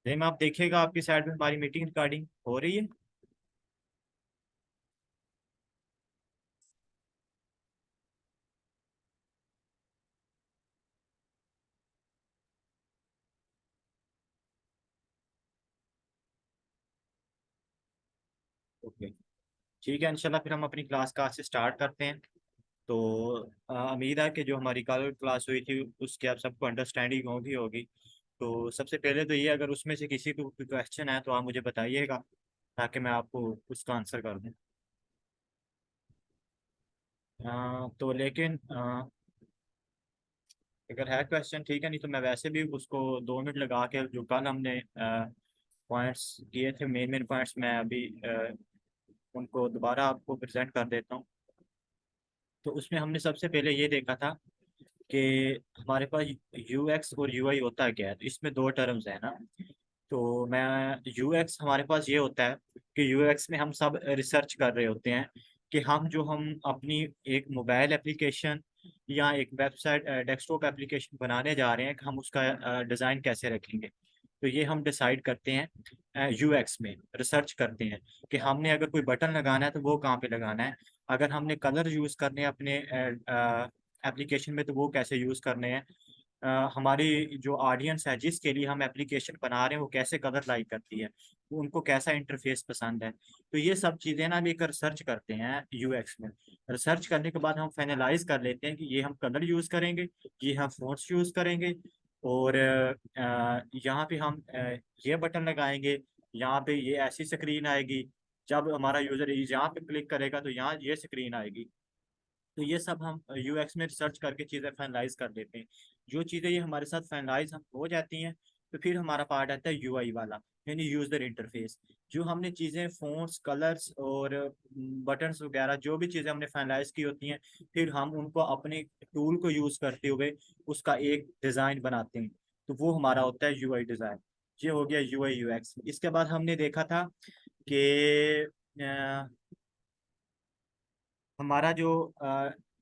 नहीं मैम, आप देखिएगा आपकी साइड में हमारी मीटिंग रिकॉर्डिंग हो रही है। ओके, ठीक है, इंशाल्लाह फिर हम अपनी क्लास का आज से स्टार्ट करते हैं। तो उम्मीद है कि जो हमारी कल क्लास हुई थी उसकी आप सबको अंडरस्टैंडिंग होगी होगी। तो सबसे पहले तो ये, अगर उसमें से किसी को कोई क्वेश्चन है तो आप मुझे बताइएगा, ताकि मैं आपको उसका आंसर कर दूं। तो लेकिन अगर है क्वेश्चन ठीक है, नहीं तो मैं वैसे भी उसको 2 मिनट लगा के जो कल हमने पॉइंट्स किए थे, मेन मेन पॉइंट्स, मैं अभी उनको दोबारा आपको प्रेजेंट कर देता हूँ। तो उसमें हमने सबसे पहले ये देखा था कि हमारे पास यूएक्स और यूआई होता है क्या है। तो इसमें दो टर्म्स है ना। तो मैं, यूएक्स हमारे पास ये होता है कि यूएक्स में हम सब रिसर्च कर रहे होते हैं कि हम अपनी एक मोबाइल एप्लीकेशन या एक वेबसाइट डेस्कटॉप एप्लीकेशन बनाने जा रहे हैं कि हम उसका डिज़ाइन कैसे रखेंगे। तो ये हम डिसाइड करते हैं, यूएक्स में रिसर्च करते हैं कि हमने अगर कोई बटन लगाना है तो वो कहाँ पे लगाना है। अगर हमने कलर यूज़ करने हैं अपने एप्लीकेशन में तो वो कैसे यूज़ करने हैं। हमारी जो ऑडियंस है जिसके लिए हम एप्लीकेशन बना रहे हैं वो कैसे कलर लाइक करती है, वो उनको कैसा इंटरफेस पसंद है। तो ये सब चीज़ें ना, अभी एक रिसर्च करते हैं यूएक्स में। रिसर्च करने के बाद हम फाइनलाइज कर लेते हैं कि ये हम कलर यूज़ करेंगे, ये हम फोन्ट्स यूज़ करेंगे, और यहाँ पे हम ये बटन लगाएंगे, यहाँ पे ये ऐसी स्क्रीन आएगी। जब हमारा यूजर यहाँ पे क्लिक करेगा तो यहाँ ये स्क्रीन आएगी। तो ये सब हम यूएक्स में रिसर्च करके चीज़ें फाइनलाइज कर देते हैं। जो चीज़ें ये हमारे साथ फाइनलाइज हम हो जाती हैं, तो फिर हमारा पार्ट आता है यूआई वाला, यानी यूजर इंटरफेस। जो हमने चीज़ें फोन्स, कलर्स और बटन्स वगैरह जो भी चीज़ें हमने फाइनलाइज की होती हैं, फिर हम उनको अपने टूल को यूज़ करते हुए उसका एक डिज़ाइन बनाते हैं। तो वो हमारा होता है यूआई डिज़ाइन। ये हो गया यूआई यूएक्स। इसके बाद हमने देखा था कि हमारा जो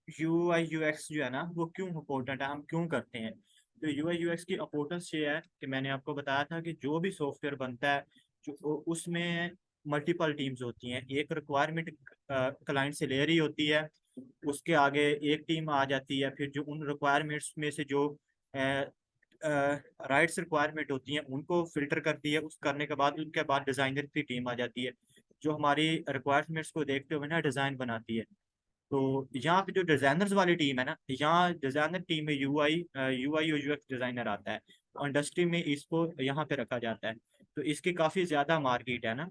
यू आई यू एक्स जो है ना, वो क्यों इम्पोर्टेंट है, हम क्यों करते हैं। तो यू आई यू एक्स की इम्पोर्टेंस ये है कि मैंने आपको बताया था कि जो भी सॉफ्टवेयर बनता है, जो उसमें मल्टीपल टीम्स होती हैं। एक रिक्वायरमेंट क्लाइंट से ले रही होती है, उसके आगे एक टीम आ जाती है, फिर जो उन रिक्वायरमेंट्स में से जो राइट्स रिक्वायरमेंट होती हैं उनको फिल्टर करती है। उस करने के बाद उनके बाद डिज़ाइनर की टीम आ जाती है, जो हमारी रिक्वायरमेंट्स को देखते हुए ना डिज़ाइन बनाती है। तो यहाँ पे जो डिजाइनर्स वाली टीम है ना, यहाँ डिजाइनर टीम में यूआई और यूएक्स डिजाइनर आता है। तो इंडस्ट्री में इसको यहाँ पे रखा जाता है। तो इसकी काफी ज्यादा मार्केट है ना।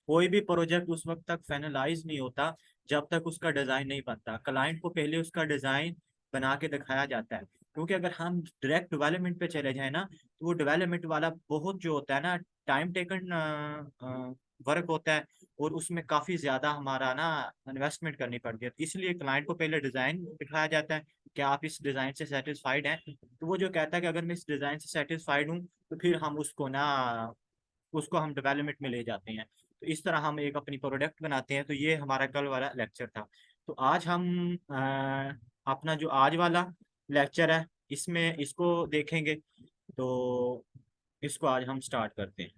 कोई भी प्रोजेक्ट उस वक्त तक फाइनलाइज नहीं होता जब तक उसका डिजाइन नहीं बनता। क्लाइंट को पहले उसका डिजाइन बना के दिखाया जाता है, क्योंकि अगर हम डायरेक्ट डेवलपमेंट पे चले जाए ना, तो वो डेवलपमेंट वाला बहुत जो होता है ना, टाइम टेकन वर्क होता है, और उसमें काफी ज्यादा हमारा ना इन्वेस्टमेंट करनी पड़ती है। तो इसलिए क्लाइंट को पहले डिजाइन दिखाया जाता है कि आप इस डिजाइन से सेटिस्फाइड हैं। तो वो जो कहता है कि अगर मैं इस डिजाइन से सेटिस्फाइड हूँ, तो फिर हम उसको हम डेवलपमेंट में ले जाते हैं। तो इस तरह हम एक अपनी प्रोडक्ट बनाते हैं। तो ये हमारा कल वाला लेक्चर था। तो आज हम अपना जो आज वाला लेक्चर है, इसमें इसको देखेंगे। तो इसको आज हम स्टार्ट करते हैं।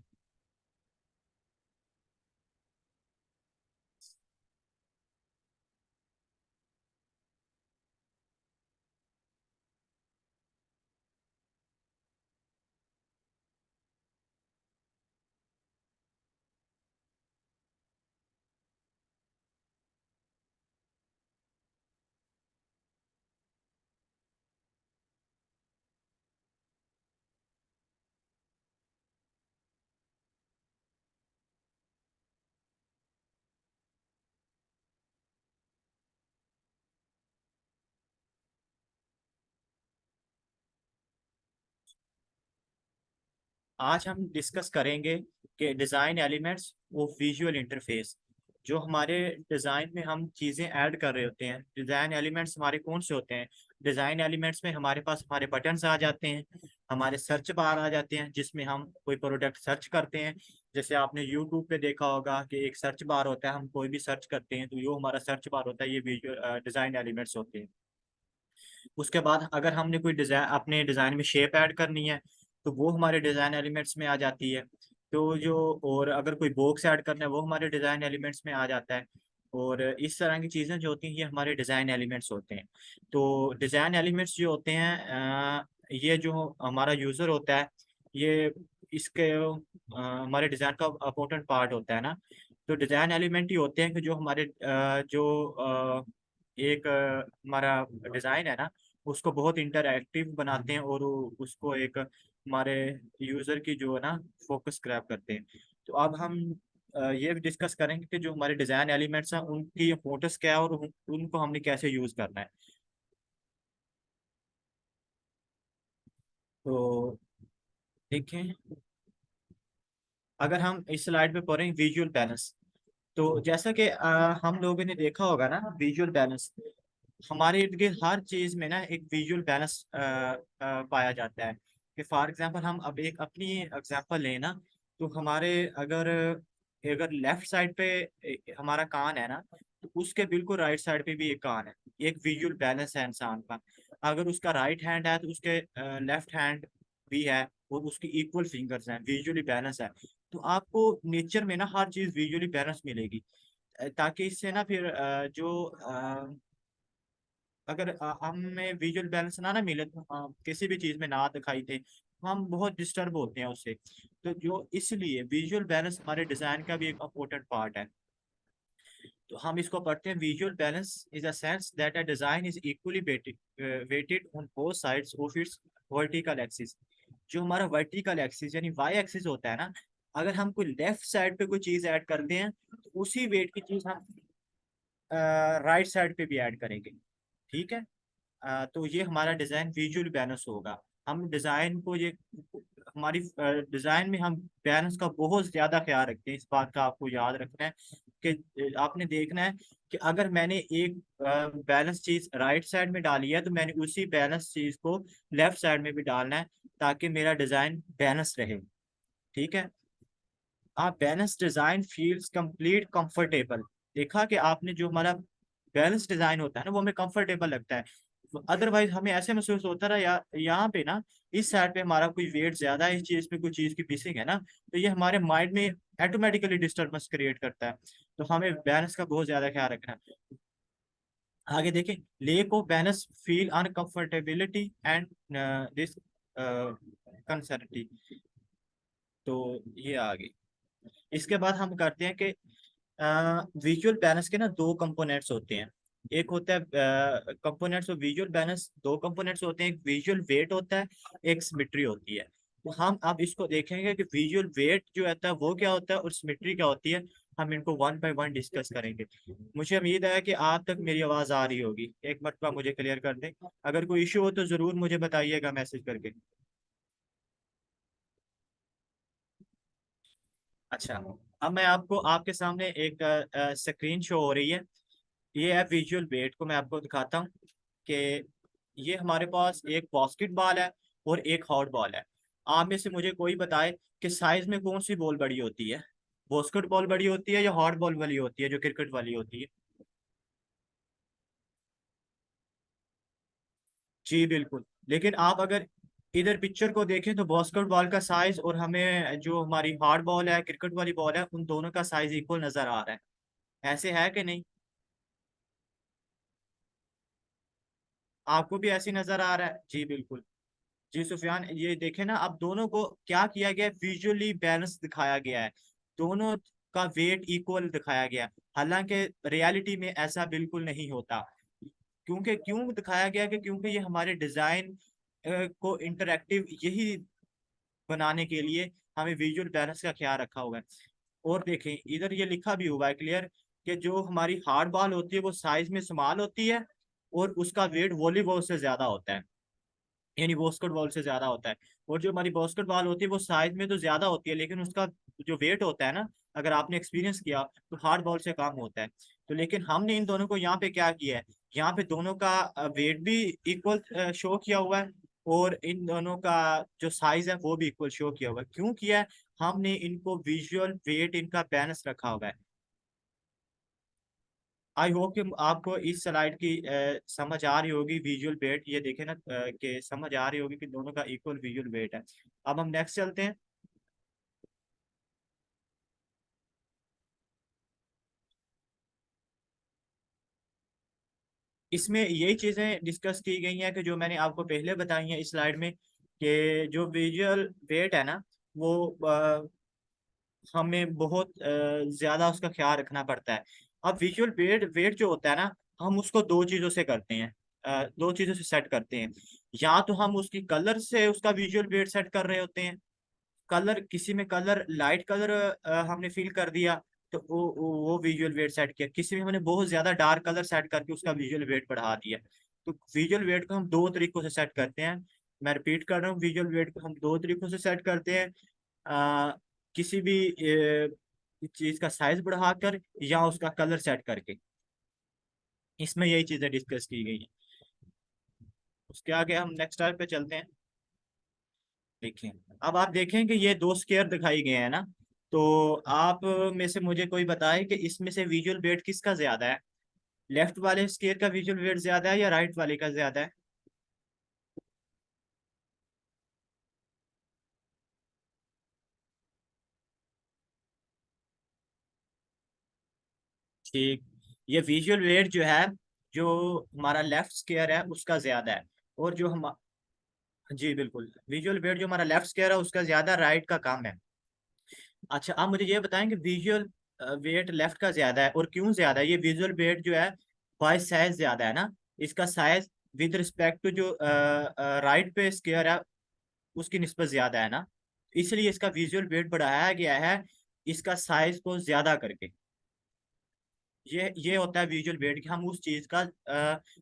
आज हम डिस्कस करेंगे कि design elements of visual interface. जो हमारे डिज़ाइन में हम चीज़ें ऐड कर रहे होते हैं, डिज़ाइन एलिमेंट्स हमारे कौन से होते हैं। डिज़ाइन एलिमेंट्स में हमारे पास हमारे बटन्स आ जाते हैं, हमारे सर्च बार आ जाते हैं जिसमें हम कोई प्रोडक्ट सर्च करते हैं। जैसे आपने यूट्यूब पे देखा होगा कि एक सर्च बार होता है, हम कोई भी सर्च करते हैं तो ये हमारा सर्च बार होता है, ये विजुअल डिज़ाइन एलिमेंट्स होते हैं। उसके बाद अगर हमने कोई डिज़ाइन अपने डिज़ाइन में शेप ऐड करनी है, तो वो हमारे डिज़ाइन एलिमेंट्स में आ जाती है। तो जो, और अगर कोई बॉक्स ऐड करना है वो हमारे डिज़ाइन एलिमेंट्स में आ जाता है। और इस तरह की चीज़ें जो होती हैं ये हमारे डिज़ाइन एलिमेंट्स होते हैं। तो डिज़ाइन एलिमेंट्स जो होते हैं ये जो हमारा यूज़र होता है, ये इसके हमारे डिज़ाइन का इम्पोर्टेंट पार्ट होता है ना। तो डिज़ाइन एलिमेंट ही होते हैं कि जो हमारे एक हमारा डिज़ाइन है ना, उसको बहुत इंटरैक्टिव बनाते हैं और उसको एक हमारे यूज़र की जो है ना फोकस ग्रैब करते हैं। तो अब हम ये भी डिस्कस करेंगे कि जो हमारे डिज़ाइन एलिमेंट्स हैं उनकी फोकस क्या है और उनको हमने कैसे यूज़ करना है। तो देखें, अगर हम इस स्लाइड पे पढ़ें विजुअल बैलेंस, तो जैसा कि हम लोगों ने देखा होगा ना, विजुअल बैलेंस हमारे इर्द गिर्द हर चीज में ना एक विजुअल बैलेंस पाया जाता है। कि फॉर एग्जांपल हम अब एक अपनी एग्जांपल लें ना, तो हमारे अगर अगर लेफ्ट साइड पे हमारा कान है ना, तो उसके बिल्कुल राइट साइड पे भी एक कान है। एक विजुअल बैलेंस है इंसान का। अगर उसका राइट हैंड है तो उसके लेफ्ट हैंड भी है, और उसकी इक्वल फिंगर्स हैं, विजुअली बैलेंस है। तो आपको नेचर में ना हर चीज विजुअली बैलेंस मिलेगी। ताकि इससे ना फिर अगर हमें विजुअल बैलेंस ना ना मिले तो किसी भी चीज में ना दिखाई दे तो हम बहुत डिस्टर्ब होते हैं उससे। तो जो इसलिए विजुअल बैलेंस हमारे डिजाइन का भी एक इम्पोर्टेंट पार्ट है। तो हम इसको पढ़ते हैं, visual balance is a sense that a design is equally weighted on both sides of its vertical axis. जो हमारा वर्टिकल एक्सिस यानी वाई एक्सिस होता है ना, अगर हम कोई लेफ्ट साइड पे कोई चीज ऐड करते हैं तो उसी वेट की चीज हम राइट साइड पे भी ऐड करेंगे। ठीक है। तो ये हमारा डिजाइन विजुअल बैलेंस होगा। हम डिजाइन को ये हमारी डिजाइन में हम बैलेंस का बहुत ज्यादा ख्याल रखते हैं। इस बात का आपको याद रखना है कि आपने देखना है कि अगर मैंने एक बैलेंस चीज राइट साइड में डाली है तो मैंने उसी बैलेंस चीज को लेफ्ट साइड में भी डालना है, ताकि मेरा डिजाइन बैलेंस रहे। ठीक है। आप balance design feels complete comfortable. देखा कि आपने जो हमारा बैलेंस डिजाइन होता है ना वो हमें कंफर्टेबल लगता है। अदरवाइज हमें ऐसे महसूस होता है यहाँ पे ना, इस साइड पे हमारा कोई वेट ज्यादा है, इस चीज पे कोई चीज की मिसिंग है ना, तो ये हमारे माइंड में ऑटोमेटिकली डिस्टर्बेंस क्रिएट करता है। तो हमें बैलेंस का बहुत ज्यादा ख्याल रखना है। आगे देखें, lack of balance feel uncomfortability and this concernity. तो ये आगे, इसके बाद हम करते हैं कि विजुअल बैलेंस के ना दो कंपोनेंट्स होते हैं। एक होता है कंपोनेंट्स ऑफ विजुअल बैलेंस, दो कंपोनेंट्स होते हैं, एक विजुअल वेट होता है, एक सिमेट्री होती है। तो हम अब इसको देखेंगे कि विजुअल वेट जो होता है वो क्या होता है और सिमेट्री क्या होती है। हम इनको वन बाय वन डिस्कस करेंगे। मुझे उम्मीद है कि आप तक मेरी आवाज आ रही होगी। एक मरतबा मुझे क्लियर कर दें। अगर कोई इशू हो तो जरूर मुझे बताइएगा मैसेज करके। अच्छा, अब मैं आपको आपके सामने एक स्क्रीन शो हो रही है। ये है विजुअल वेट को मैं आपको दिखाता हूँ कि ये हमारे पास एक बास्केटबॉल है और एक हॉट बॉल है। आप में से मुझे कोई बताए कि साइज में कौन सी बॉल बड़ी होती है, बास्केटबॉल बड़ी होती है या हॉट बॉल वाली होती है जो क्रिकेट वाली होती है। जी बिल्कुल। लेकिन आप अगर इधर पिक्चर को देखें तो बास्केटबॉल का साइज और हमें जो हमारी हार्ड बॉल है, क्रिकेट वाली बॉल है, उन दोनों का साइज इक्वल नजर आ रहा है। ऐसे है कि नहीं? आपको भी ऐसी नजर आ रहा है? जी बिल्कुल। जी सुफियान, ये देखे ना, अब दोनों को क्या किया गया है, विजुअली बैलेंस दिखाया गया है। दोनों का वेट इक्वल दिखाया गया है। हालांकि रियलिटी में ऐसा बिल्कुल नहीं होता। क्योंकि क्यों दिखाया गया कि क्योंकि ये हमारे डिजाइन को इंटरैक्टिव यही बनाने के लिए हमें विजुअल बैलेंस का ख्याल रखा हुआ है। और देखें, इधर ये लिखा भी हुआ है क्लियर कि जो हमारी हार्ड बॉल होती है वो साइज में स्मॉल होती है और उसका वेट वॉलीबॉल से ज्यादा होता है, यानी बास्केटबॉल से ज्यादा होता है। और जो हमारी बास्केटबॉल होती है वो साइज में तो ज्यादा होती है, लेकिन उसका जो वेट होता है ना, अगर आपने एक्सपीरियंस किया तो हार्ड बॉल से कम होता है। तो लेकिन हमने इन दोनों को यहाँ पे क्या किया है, यहाँ पे दोनों का वेट भी इक्वल शो किया हुआ है, और इन दोनों का जो साइज है वो भी इक्वल शो किया हुआ है। क्यों किया है? हमने इनको विजुअल वेट इनका बैलेंस रखा हुआ है। आई होप कि आपको इस स्लाइड की समझ आ रही होगी। विजुअल वेट ये देखे ना कि समझ आ रही होगी कि दोनों का इक्वल विजुअल वेट है। अब हम नेक्स्ट चलते हैं। इसमें यही चीजें डिस्कस की गई हैं कि जो मैंने आपको पहले बताई हैं इस स्लाइड में, कि जो विजुअल वेट है ना, वो हमें बहुत ज्यादा उसका ख्याल रखना पड़ता है। अब विजुअल वेट वेट जो होता है ना, हम उसको दो चीजों से करते हैं, दो चीजों से सेट करते हैं। या तो हम उसकी कलर से उसका विजुअल वेट सेट कर रहे होते हैं। कलर, किसी में कलर लाइट कलर हमने फिल कर दिया, तो वो विजुअल वेट सेट किया। किसी में हमने बहुत ज्यादा डार्क कलर सेट करके उसका विजुअल वेट बढ़ा दिया। तो विजुअल वेट को हम दो तरीकों से सेट करते हैं। मैं रिपीट कर रहा हूँ, विजुअल वेट को हम दो तरीकों से सेट करते हैं। आ, किसी भी चीज का साइज बढ़ाकर या उसका कलर सेट करके। इसमें यही चीजें डिस्कस की गई हैं। उसके आगे हम नेक्स्ट टाइप पे चलते हैं। देखें, अब आप देखें कि ये दो स्केयर दिखाई गए हैं ना, तो आप में से मुझे कोई बताए कि इसमें से विजुअल वेट किसका ज्यादा है। लेफ्ट वाले स्केयर का विजुअल वेट ज्यादा है या राइट वाले का ज्यादा है। ठीक, ये विजुअल वेट जो है, जो हमारा लेफ्ट स्केयर है उसका ज्यादा है। और जो हम, जी बिल्कुल, विजुअल वेट जो हमारा लेफ्ट स्केयर है उसका ज्यादा, राइट का कम है। अच्छा, आप मुझे ये बताएं कि विजुअल वेट लेफ्ट का ज्यादा है और क्यों ज्यादा है। ये विजुअल वेट जो है बाय साइज ज्यादा है ना, इसका साइज विद रिस्पेक्ट टू जो राइट पे स्केयर है उसकी निस्बत ज्यादा है ना, इसलिए इसका विजुअल वेट बढ़ाया गया है इसका साइज को ज्यादा करके। ये होता है विजुअल वेट, कि हम उस चीज का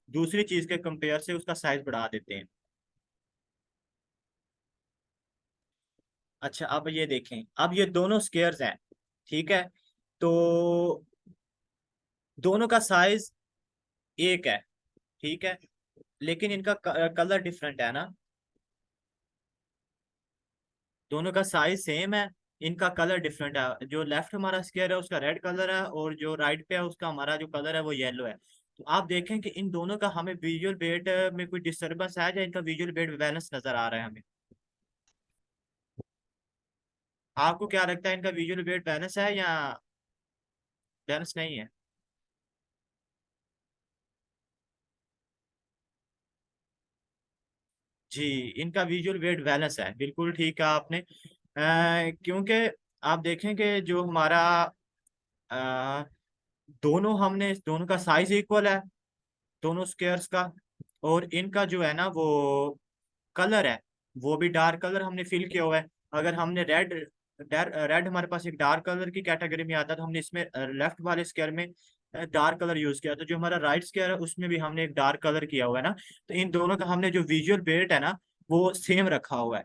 दूसरी चीज के कंपेयर से उसका साइज बढ़ा देते हैं। अच्छा, अब ये देखें, अब ये दोनों स्केयर्स हैं, ठीक है, तो दोनों का साइज एक है, ठीक है, लेकिन इनका कलर डिफरेंट है ना। दोनों का साइज सेम है, इनका कलर डिफरेंट है। जो लेफ्ट हमारा स्क्वायर है उसका रेड कलर है, और जो राइट पे है उसका हमारा जो कलर है वो येलो है। तो आप देखें कि इन दोनों का हमें विजुअल वेट में कोई डिस्टर्बेंस है या इनका विजुअल वेट बैलेंस नजर आ रहा है हमें। आपको क्या लगता है, इनका विजुअल वेट बैलेंस है या बैलेंस नहीं है। जी, इनका विजुअल वेट बैलेंस है, बिल्कुल ठीक है आपने। क्योंकि आप देखें कि जो हमारा दोनों, हमने दोनों का साइज इक्वल है, दोनों स्क्वायर्स का। और इनका जो है ना वो कलर है, वो भी डार्क कलर हमने फिल किया हुआ है। अगर हमने रेड, रेड हमारे पास एक डार्क कलर की कैटेगरी में आता है, तो हमने इसमें लेफ्ट वाले स्क्वायर में डार्क कलर यूज किया। तो जो हमारा राइट स्क्वायर है उसमें भी हमने एक डार्क कलर किया हुआ है ना। तो इन दोनों का हमने जो विजुअल वेट है ना वो सेम रखा हुआ है।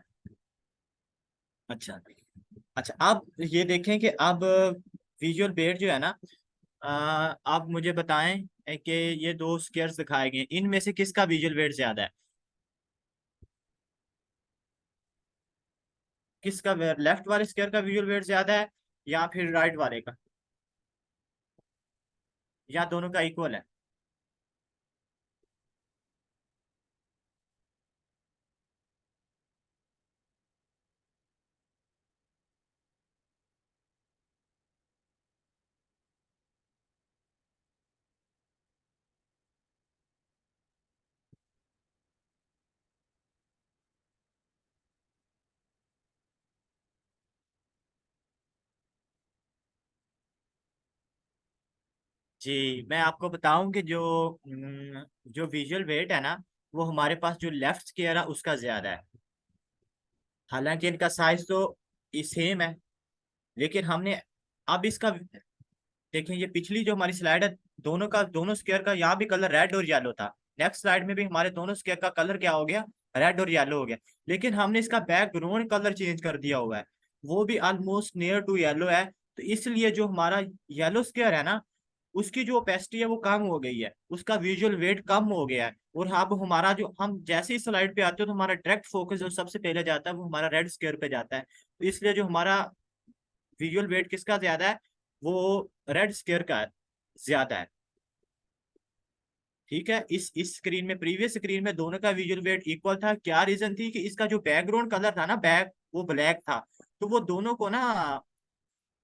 अच्छा, अच्छा, आप ये देखें कि अब विजुअल वेट जो है ना, आप मुझे बताएं कि ये दो स्क्वायर्स दिखाए गए हैं, इनमें से किसका विजुअल वेट ज्यादा है। किसका, लेफ्ट वाले स्क्वायर का विजुअल वेट ज्यादा है या फिर राइट वाले का, या दोनों का इक्वल है। जी, मैं आपको बताऊं कि जो विजुअल वेट है ना, वो हमारे पास जो लेफ्ट स्क्वायर है उसका ज्यादा है। हालांकि इनका साइज तो सेम है, लेकिन हमने अब इसका, देखें ये पिछली जो हमारी स्लाइड है, दोनों का, दोनों स्क्वायर का यहाँ भी कलर रेड और येलो था। नेक्स्ट स्लाइड में भी हमारे दोनों स्क्वायर का कलर क्या हो गया, रेड और येलो हो गया। लेकिन हमने इसका बैकग्राउंड कलर चेंज कर दिया हुआ है, वो भी ऑलमोस्ट नियर टू येलो है। तो इसलिए जो हमारा येलो स्क्वायर है ना, उसकी जो ओपेसिटी है वो कम हो गई है, उसका विजुअल वेट कम हो गया है। और अब हमारा जो, हम जैसे ही स्लाइड पे आते हो तो हमारा डायरेक्ट फोकस जो सबसे पहले जाता है वो हमारा रेड स्क्वायर पे जाता है। तो इसलिए जो हमारा विजुअल वेट किसका ज्यादा है, वो रेड स्क्वायर का ज्यादा है। ठीक है, इस स्क्रीन में, प्रीवियस स्क्रीन में दोनों का विजुअल वेट इक्वल था। क्या रीजन थी कि इसका जो बैकग्राउंड कलर था ना, वो ब्लैक था। तो वो दोनों को ना,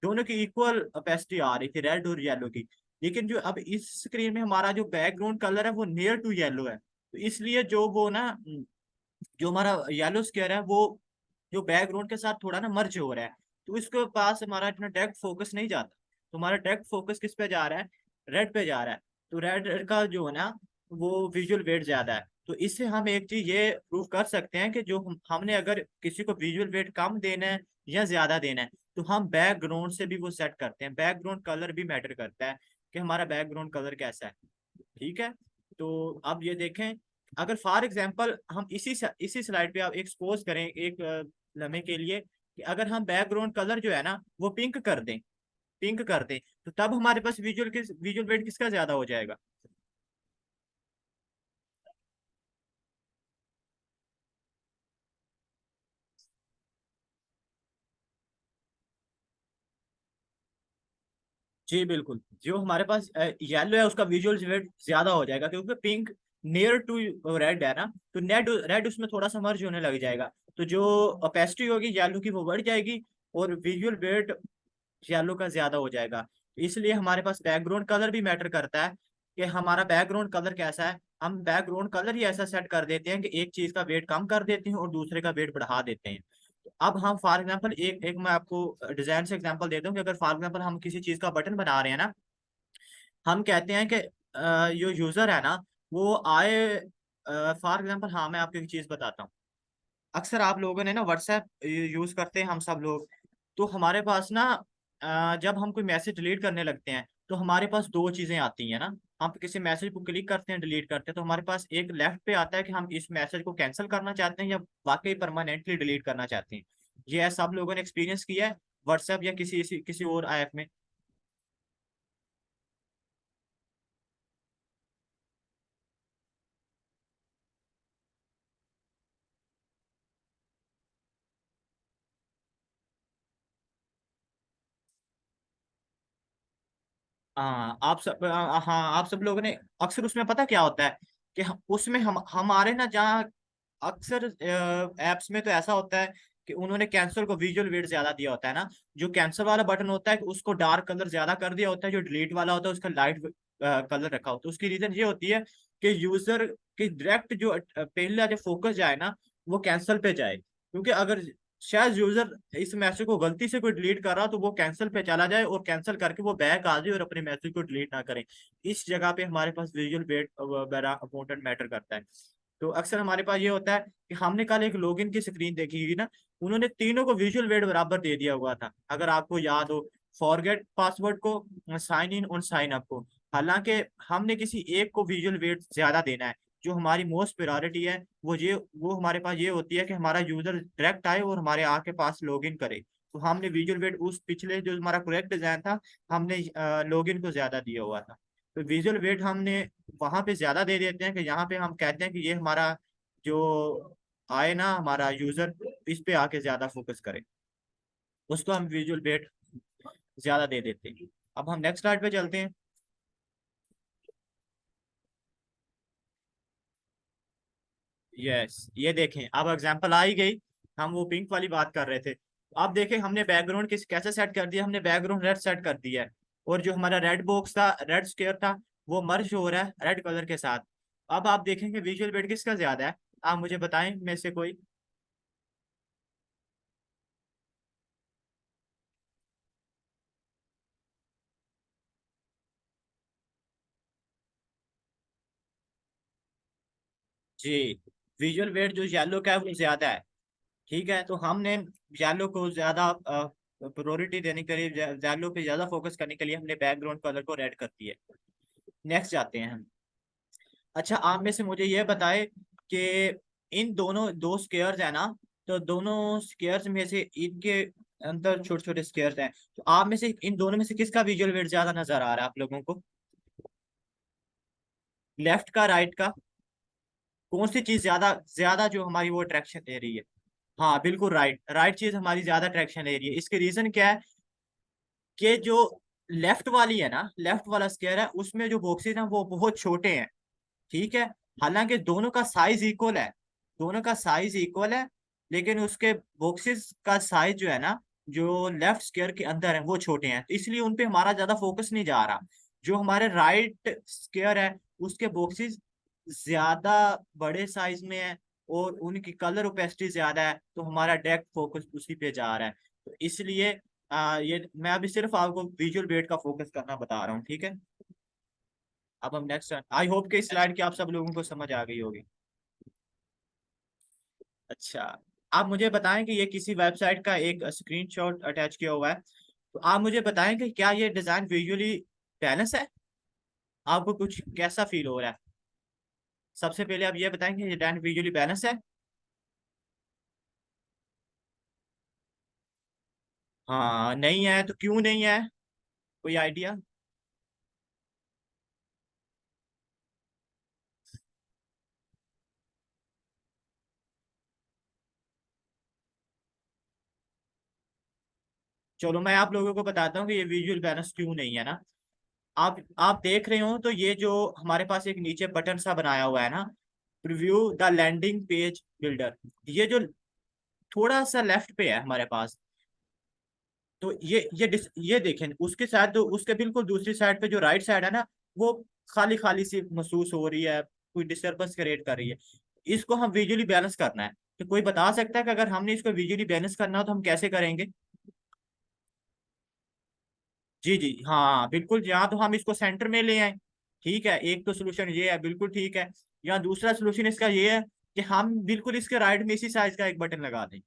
दोनों की इक्वल ओपेसिटी आ रही थी, रेड और येलो की। लेकिन जो अब इस स्क्रीन में हमारा जो बैकग्राउंड कलर है वो नियर टू येलो है, तो इसलिए जो वो ना, जो हमारा येलो स्क्वायर है वो जो बैकग्राउंड के साथ थोड़ा ना मर्ज हो रहा है, तो इसके पास हमारा इतना डायरेक्ट फोकस नहीं जाता। तो हमारा डायरेक्ट फोकस किस पे जा रहा है? रेड पे जा रहा है। तो रेड का जो है ना, वो विजुअल वेट ज्यादा है। तो इससे हम एक चीज ये प्रूव कर सकते हैं कि जो हमने अगर किसी को विजुअल वेट कम देना है या ज्यादा देना है, तो हम बैकग्राउंड से भी वो सेट करते हैं। बैकग्राउंड कलर भी मैटर करता है कि हमारा बैकग्राउंड कलर कैसा है। ठीक है, तो अब ये देखें, अगर फॉर एग्जांपल हम इसी स्लाइड पे आप एक्सपोज करें एक लम्हे के लिए, कि अगर हम बैकग्राउंड कलर जो है ना वो पिंक कर दें, तो तब हमारे पास विजुअल वेट किसका ज्यादा हो जाएगा? जी बिल्कुल, जो हमारे पास येलो है उसका विजुअल वेट ज्यादा हो जाएगा, क्योंकि पिंक नियर टू रेड है ना, तो नेट रेड उसमें थोड़ा सा मर्ज होने लग जाएगा। तो जो ओपेसिटी होगी येलो की वो बढ़ जाएगी, और विजुअल वेट येलो का ज्यादा हो जाएगा। इसलिए हमारे पास बैकग्राउंड कलर भी मैटर करता है कि हमारा बैकग्राउंड कलर कैसा है। हम बैकग्राउंड कलर ही ऐसा सेट कर देते हैं कि एक चीज का वेट कम कर देते हैं और दूसरे का वेट बढ़ा देते हैं। तो अब हम फॉर एग्जांपल एक एक मैं आपको डिजाइन से एग्जांपल देता हूँ कि अगर फॉर एग्जांपल हम किसी चीज का बटन बना रहे हैं ना, हम कहते हैं कि जो यूजर है ना वो आए, फॉर एग्जांपल, हाँ मैं आपको एक चीज बताता हूँ। अक्सर आप लोगों ने ना व्हाट्सएप यूज करते हैं हम सब लोग, तो हमारे पास ना जब हम कोई मैसेज डिलीट करने लगते हैं तो हमारे पास दो चीजें आती हैं ना। हम किसी मैसेज को क्लिक करते हैं, डिलीट करते हैं, तो हमारे पास एक लेफ्ट पे आता है कि हम इस मैसेज को कैंसिल करना चाहते हैं या वाकई परमानेंटली डिलीट करना चाहते हैं। ये है, सब लोगों ने एक्सपीरियंस किया है व्हाट्सएप या किसी और ऐप में। हाँ आप सब, हाँ आप सब लोगों ने अक्सर, उसमें पता क्या होता है कि उसमें हम हमारे ना, जहाँ अक्सर एप्स में तो ऐसा होता है कि उन्होंने कैंसिल को विजुअल वेट ज्यादा दिया होता है ना। जो कैंसिल वाला बटन होता है कि उसको डार्क कलर ज्यादा कर दिया होता है, जो डिलीट वाला होता है उसका लाइट कलर रखा होता है। उसकी रीजन ये होती है कि यूजर की डायरेक्ट जो पहला जो फोकस जाए ना वो कैंसिल पे जाए, क्योंकि अगर शायद यूजर इस मैसेज को गलती से कोई डिलीट कर रहा तो वो कैंसिल पे चला जाए और कैंसिल करके वो बैक आ जाए और अपने मैसेज को डिलीट ना करे। इस जगह पे हमारे पास विजुअल वेट बड़ा इंपॉर्टेंट मैटर करता है। तो अक्सर हमारे पास ये होता है कि हमने कल एक लॉगिन की स्क्रीन देखी हुई ना, उन्होंने तीनों को विजुअल वेट बराबर दे दिया हुआ था, अगर आपको याद हो। फॉरगेट पासवर्ड को, साइन इन और साइन अप को। हालांकि हमने किसी एक को विजुअल वेट ज्यादा देना है। जो हमारी मोस्ट प्रायोरिटी है वो हमारे पास ये होती है कि हमारा यूजर डायरेक्ट आए और हमारे आके पास लॉगिन करे। तो हमने विजुअल वेट उस पिछले जो हमारा करेक्ट डिजाइन था, हमने लॉगिन को ज्यादा दिया हुआ था। तो विजुअल वेट हमने वहां पे ज्यादा दे देते हैं कि यहाँ पे हम कहते हैं कि ये हमारा जो आए ना, हमारा यूजर इस पे आके ज्यादा फोकस करे, उसको हम विजुअल वेट ज्यादा दे देते हैं। अब हम नेक्स्ट स्लाइड पे चलते हैं। यस, ये देखें, अब एग्जांपल आ ही गई। हम वो पिंक वाली बात कर रहे थे। अब देखें हमने बैकग्राउंड किस कैसे सेट कर दिया, हमने बैकग्राउंड रेड सेट कर दिया है। और जो हमारा रेड बॉक्स था, रेड स्क्वायर था, वो मर्ज हो रहा है रेड कलर के साथ। अब आप देखेंगे विजुअल वेट किसका ज्यादा है? आप मुझे बताएं में से कोई। जी, विजुअल वेट जो येलो का है वो ज्यादा है। ठीक है, तो हमने येलो को ज्यादा प्रायोरिटी देने के लिए, येलो पे ज्यादा फोकस करने के लिए हमने बैकग्राउंड कलर को रेड कर दिया है। नेक्स्ट जाते हैं हम। अच्छा, आप में से मुझे ये बताए कि इन दोनों दो स्केयर्स है ना, तो दोनों स्केयर्स में से इनके अंदर छोटे छोटे स्केयर्स हैं, तो आप में से इन दोनों में से किसका विजुअल वेट ज्यादा नजर आ रहा है आप लोगों को? लेफ्ट का, राइट का? कौन सी चीज ज्यादा ज्यादा जो हमारी वो अट्रैक्शन दे रही है? हाँ बिल्कुल राइट, राइट चीज हमारी ज्यादा अट्रैक्शन ले रही है। इसके रीजन क्या है कि जो लेफ्ट वाली है ना, लेफ्ट वाला स्क्वायर है, उसमें जो बॉक्सेस हैं वो बहुत छोटे हैं। ठीक है। हालांकि दोनों का साइज इक्वल है, दोनों का साइज इक्वल है, लेकिन उसके बॉक्सेस का साइज जो है ना, जो लेफ्ट स्क्वायर के अंदर है वो छोटे हैं, तो इसलिए उन पे हमारा ज्यादा फोकस नहीं जा रहा। जो हमारे राइट स्क्वायर है उसके बॉक्सेस ज्यादा बड़े साइज में है, और उनकी कलर ओपेसिटी ज्यादा है, तो हमारा डायरेक्ट फोकस उसी पे जा रहा है। तो इसलिए ये मैं अभी सिर्फ आपको विजुअल वेट का फोकस करना बता रहा हूँ, ठीक है। अब हम नेक्स्ट, आई होप कि इस स्लाइड की आप सब लोगों को समझ आ गई होगी। अच्छा, आप मुझे बताएं कि ये किसी वेबसाइट का एक स्क्रीनशॉट अटैच किया हुआ है, तो आप मुझे बताएं कि क्या ये डिजाइन विजुअली बैलेंस है, आपको कुछ कैसा फील हो रहा है। सबसे पहले आप ये बताएं कि ये डिजाइन विजुअली बैलेंस है। हाँ, नहीं है तो क्यों नहीं है, कोई आइडिया। चलो मैं आप लोगों को बताता हूँ कि ये विजुअल बैलेंस क्यों नहीं है ना। आप देख रहे हो तो ये जो हमारे पास एक नीचे बटन सा बनाया हुआ है ना, preview the landing page builder, ये जो थोड़ा सा लेफ्ट पे है हमारे पास, तो ये देखें उसके साथ, तो उसके बिल्कुल दूसरी साइड पे जो राइट साइड है ना, वो खाली खाली सी महसूस हो रही है, कोई डिस्टरबेंस क्रिएट कर रही है। इसको हम विजुअली बैलेंस करना है, तो कोई बता सकता है कि अगर हमने इसको विजुअली बैलेंस करना हो तो हम कैसे करेंगे। जी जी हाँ बिल्कुल, यहाँ तो हम इसको सेंटर में ले आए। ठीक है, एक तो सोल्यूशन ये है, बिल्कुल ठीक है। या दूसरा सोल्यूशन इसका ये है कि हम बिल्कुल इसके राइट में इसी साइज का एक बटन लगा दें।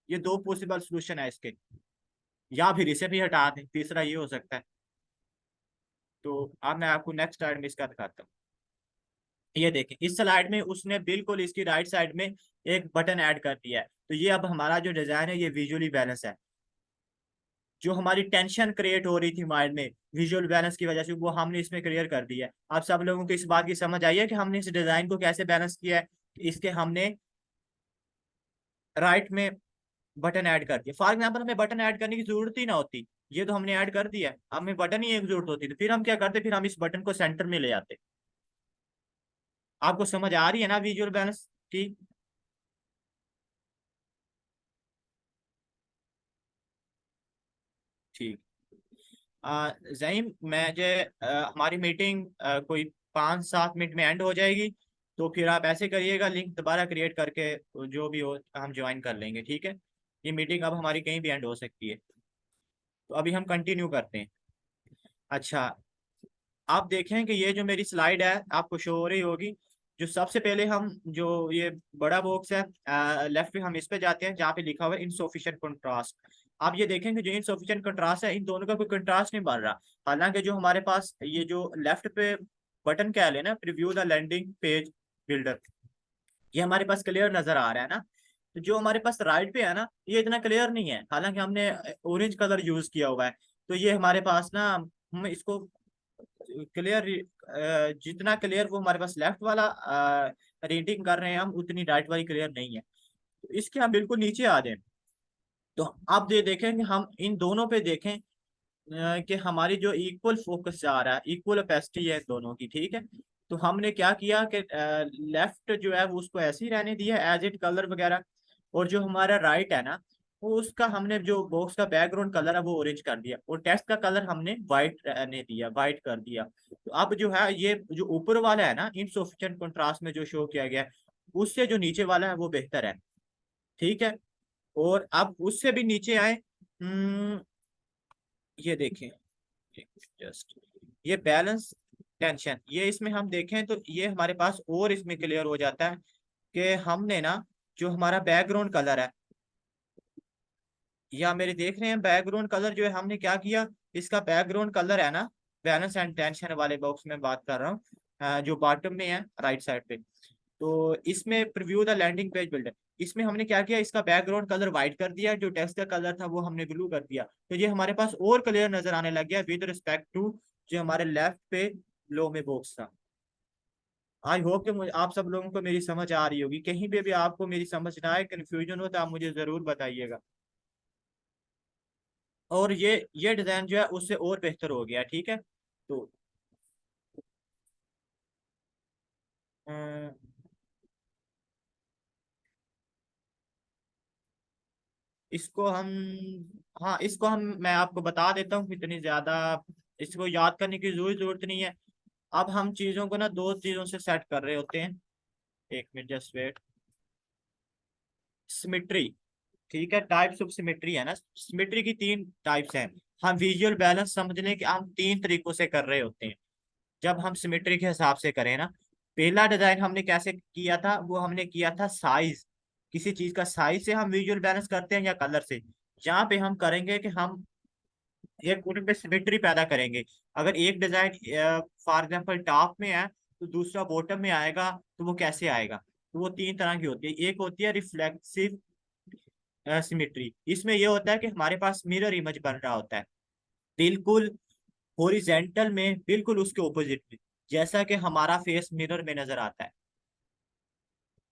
ये दो पॉसिबल सोल्यूशन है इसके। या फिर इसे भी हटा दें, तीसरा ये हो सकता है। तो अब मैं आपको नेक्स्ट स्लाइड में इसका दिखाता हूँ। ये देखें, इस स्लाइड में उसने बिल्कुल इसकी राइट साइड में एक बटन ऐड कर दिया है, तो ये अब हमारा जो डिजाइन है ये विजुअली बैलेंस है। जो हमारी टेंशन क्रिएट हो रही थी माइंड में विजुअल बैलेंस की वजह से, वो हमने इसमें क्लियर कर दिया है। आप सब लोगों को इस बात की समझ आई है कि हमने इस डिजाइन को कैसे बैलेंस किया है। इसके हमने राइट में बटन ऐड कर दिया, फॉर एग्जाम्पल हमें बटन ऐड करने की जरूरत ही ना होती, ये तो हमने ऐड कर दिया, हमें बटन ही एक जरूरत होती, तो फिर हम क्या करते, फिर हम इस बटन को सेंटर में ले आते। आपको समझ आ रही है ना विजुअल बैलेंस की। ठीक। जहीम, मैं जो हमारी मीटिंग कोई 5-7 मिनट में एंड हो जाएगी, तो फिर आप ऐसे करिएगा, लिंक दोबारा क्रिएट करके जो भी हो हम ज्वाइन कर लेंगे, ठीक है। ये मीटिंग अब हमारी कहीं भी एंड हो सकती है, तो अभी हम कंटिन्यू करते हैं। अच्छा, आप देखें कि ये जो मेरी स्लाइड है आपको शो हो रही होगी। जो सबसे पहले हम जो ये बड़ा बॉक्स है लेफ्ट पे, हम इस पे जाते हैं जहाँ पे लिखा हुआ है इनसॉफिशिएंट कंट्रास्ट। आप ये देखें कि जो इनसॉफिशिएंट कंट्रास्ट है, इन दोनों का कोई कंट्रास्ट नहीं बन रहा। हालांकि जो हमारे पास ये जो लेफ्ट पे बटन क्या है ना, preview the landing page builder, ये हमारे पास क्लियर नजर आ रहा है ना। तो जो हमारे पास राइट पे है ना, ये इतना क्लियर नहीं है, हालांकि हमने ऑरेंज कलर यूज किया हुआ है। तो ये हमारे पास ना, हम इसको क्लियर, जितना क्लियर वो हमारे पास लेफ्ट वाला रीडिंग कर रहे हैं हम, उतनी राइट वाली क्लियर नहीं है। तो इसके हम बिल्कुल नीचे आ जाए, तो आप ये देखें कि हम इन दोनों पे देखें कि हमारी जो इक्वल फोकस जा रहा है, इक्वल ओपेसिटी है दोनों की, ठीक है। तो हमने क्या किया कि लेफ्ट जो है वो उसको ऐसे ही रहने दिया एज इट कलर वगैरह, और जो हमारा राइट है ना, वो उसका हमने जो बॉक्स का बैकग्राउंड कलर है वो ऑरेंज कर दिया, और टेक्स्ट का कलर हमने वाइट रहने दिया, वाइट कर दिया। तो अब जो है ये जो ऊपर वाला है ना इनसफिशिएंट कंट्रास्ट में जो शो किया गया है, उससे जो नीचे वाला है वो बेहतर है, ठीक है। और अब उससे भी नीचे आए, ये देखें, जस्ट ये बैलेंस टेंशन, ये इसमें हम देखें तो ये हमारे पास और इसमें क्लियर हो जाता है कि हमने ना जो हमारा बैकग्राउंड कलर है, या मेरे देख रहे हैं बैकग्राउंड कलर जो है, हमने क्या किया, इसका बैकग्राउंड कलर है ना, बैलेंस एंड टेंशन वाले बॉक्स में बात कर रहा हूँ, जो बॉटम में है राइट साइड पे। तो इसमें preview the landing page builder, इसमें हमने क्या किया, इसका बैकग्राउंड कलर व्हाइट कर दिया, जो टेक्स्ट का कलर था वो हमने ब्लू कर दिया, तो ये हमारे पास और क्लियर नजर आने लग गया विद रिस्पेक्ट टू जो हमारे लेफ्ट पे लो में बॉक्स था। आई होप कि मुझे आप सब लोगों को मेरी समझ आ रही होगी, कहीं पे भी आपको मेरी समझ ना आए, कंफ्यूजन हो तो आप मुझे जरूर बताइएगा। और ये डिजाइन जो है उससे और बेहतर हो गया, ठीक है। तो अ, इसको हम, हाँ इसको हम, मैं आपको बता देता हूँ, इतनी ज्यादा इसको याद करने की जरूरत नहीं है। अब हम चीजों को ना दो चीजों से सेट कर रहे होते हैं। एक मिनट, जस्ट वेट। सिमेट्री, ठीक है, टाइप्स ऑफ सिमेट्री है ना, सिमेट्री की तीन टाइप्स हैं। हम विजुअल बैलेंस समझ लें कि हम तीन तरीकों से कर रहे होते हैं जब हम सिमेट्री के हिसाब से करें ना। पहला डिजाइन हमने कैसे किया था, वो हमने किया था साइज, किसी चीज का साइज से हम विजुअल बैलेंस करते हैं या कलर से। जहाँ पे हम करेंगे कि हम एक उनमें सिमेट्री पैदा करेंगे। अगर एक डिजाइन फॉर एग्जांपल टॉप में है तो दूसरा बॉटम में आएगा, तो वो कैसे आएगा। तो वो तीन तरह की होती है। एक होती है रिफ्लेक्सिव सिमेट्री, इसमें ये होता है कि हमारे पास मिरर इमेज बन रहा होता है, बिल्कुल हॉरिजेंटल में, बिल्कुल उसके ऑपोजिट में, जैसा कि हमारा फेस मिरर में नजर आता है।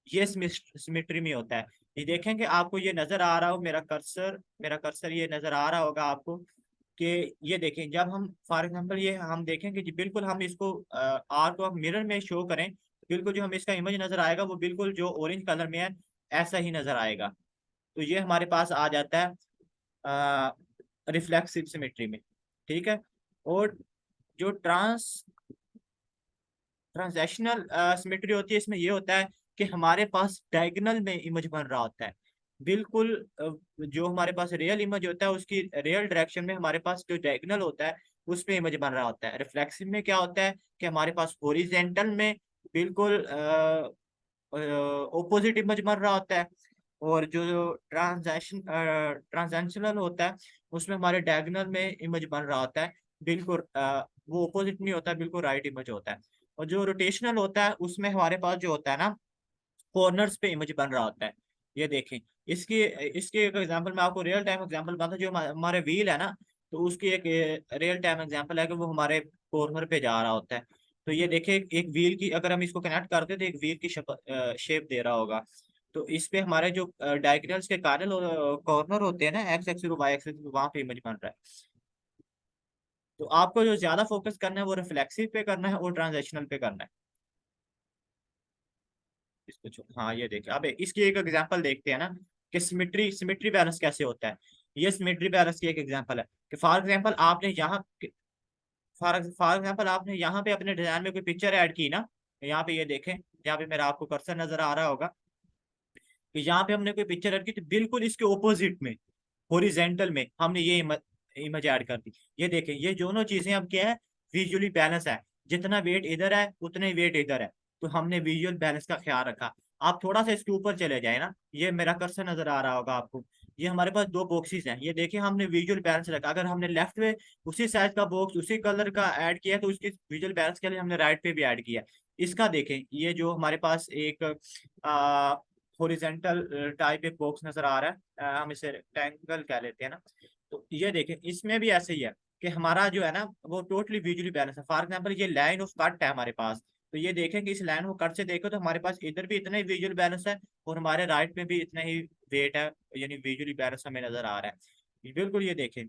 ये सिमेट्री में होता है। ये देखेंगे आपको ये नजर आ रहा हो, मेरा कर्सर ये नजर आ रहा होगा आपको कि ये देखें, जब हम फॉर एग्जांपल ये हम देखेंगे कि बिल्कुल हम इसको आर को हम मिरर में शो करें, बिल्कुल जो हमें इसका इमेज नजर आएगा वो बिल्कुल जो ऑरेंज कलर में है ऐसा ही नजर आएगा। तो ये हमारे पास आ जाता है रिफ्लेक्सिव सिमेट्री में, ठीक है। और जो ट्रांजैक्शनल सिमेट्री होती है, इसमें ये होता है कि हमारे पास डायगोनल में इमेज बन रहा होता है, बिल्कुल जो हमारे पास रियल इमेज होता है उसकी रियल डायरेक्शन में हमारे पास जो डायगोनल होता है उसमें इमेज बन रहा होता है। रिफ्लेक्सिव में क्या होता है कि हमारे पास हॉरिजेंटल में बिल्कुल ओपोजिट इमेज बन रहा होता है। और जो ट्रांजैक्शनल होता है उसमें हमारे डायगोनल में इमेज बन रहा होता है, बिल्कुल वो ओपोजिट नहीं होता, बिल्कुल राइट इमेज होता है। और जो रोटेशनल होता है उसमें हमारे पास जो होता है ना, कॉर्नर्स पे इमेज बन रहा होता है। ये देखें, इसकी इसकी एक एग्जांपल मैं आपको रियल टाइम एग्जांपल बताता हूँ। जो हमारे व्हील है ना, तो उसकी एक रियल टाइम एग्जांपल है कि वो हमारे कॉर्नर पे जा रहा होता है। तो ये देखें, एक व्हील की अगर हम इसको कनेक्ट करते हैं तो एक व्हील की शेप दे रहा होगा। तो इस पे हमारे जो डायगोनल्स के कार्नर कॉर्नर होते हैं ना, एक्स एक्सिस और वाई एक्सिस, वहां पे इमेज बन रहा है। तो आपको जो ज्यादा फोकस करना है वो रिफ्लेक्सिव पे करना है और ट्रांजेक्शनल पे करना है। इसको हाँ ये देखिए, अब इसकी एक एग्जांपल देखते हैं ना कि सिमेट्री सिमेट्री बैलेंस कैसे होता है। ये सिमेट्री बैलेंस की एक एग्जांपल है कि फॉर एग्जांपल आपने यहाँ, फॉर एग्जांपल आपने यहाँ पे अपने डिजाइन में कोई पिक्चर ऐड की ना। यहाँ पे ये देखें, यहाँ पे मेरा आपको कर्सर नजर आ रहा होगा कि यहाँ पे हमने कोई पिक्चर ऐड की, तो बिल्कुल इसके ओपोजिट में हॉरिजेंटल में हमने ये इमेज ऐड कर दी। ये देखें, ये दोनों चीजें अब क्या है, विजुअली बैलेंस है। जितना वेट इधर है उतना ही वेट इधर है, तो हमने विजुअल बैलेंस का ख्याल रखा। आप थोड़ा सा इसके ऊपर चले जाए ना, ये मेरा कर्सर नजर आ रहा होगा आपको। ये हमारे पास दो बॉक्सेस हैं, ये देखिए हमने विजुअल बैलेंस रखा। अगर हमने लेफ्ट में उसी साइज का बॉक्स उसी कलर का ऐड किया तो उसकी विजुअल बैलेंस के लिए हमने राइट पे भी ऐड किया। इसका देखें, ये जो हमारे पास एक हॉरिजेंटल टाइप एक बॉक्स नजर आ रहा है, हम इसे रेक्टेंगल कह लेते हैं ना। तो ये देखें, इसमें भी ऐसे ही है कि हमारा जो है ना वो टोटली विजुअली बैलेंस है। फॉर एग्जांपल ये लाइन ऑफ कट है हमारे पास, तो ये देखें कि इस लाइन को कट से देखो तो हमारे पास इधर भी इतना ही विजुअल बैलेंस है और हमारे राइट में भी इतना ही वेट है, यानी विजुअली बैलेंस हमें नजर आ रहा है। बिल्कुल ये देखें,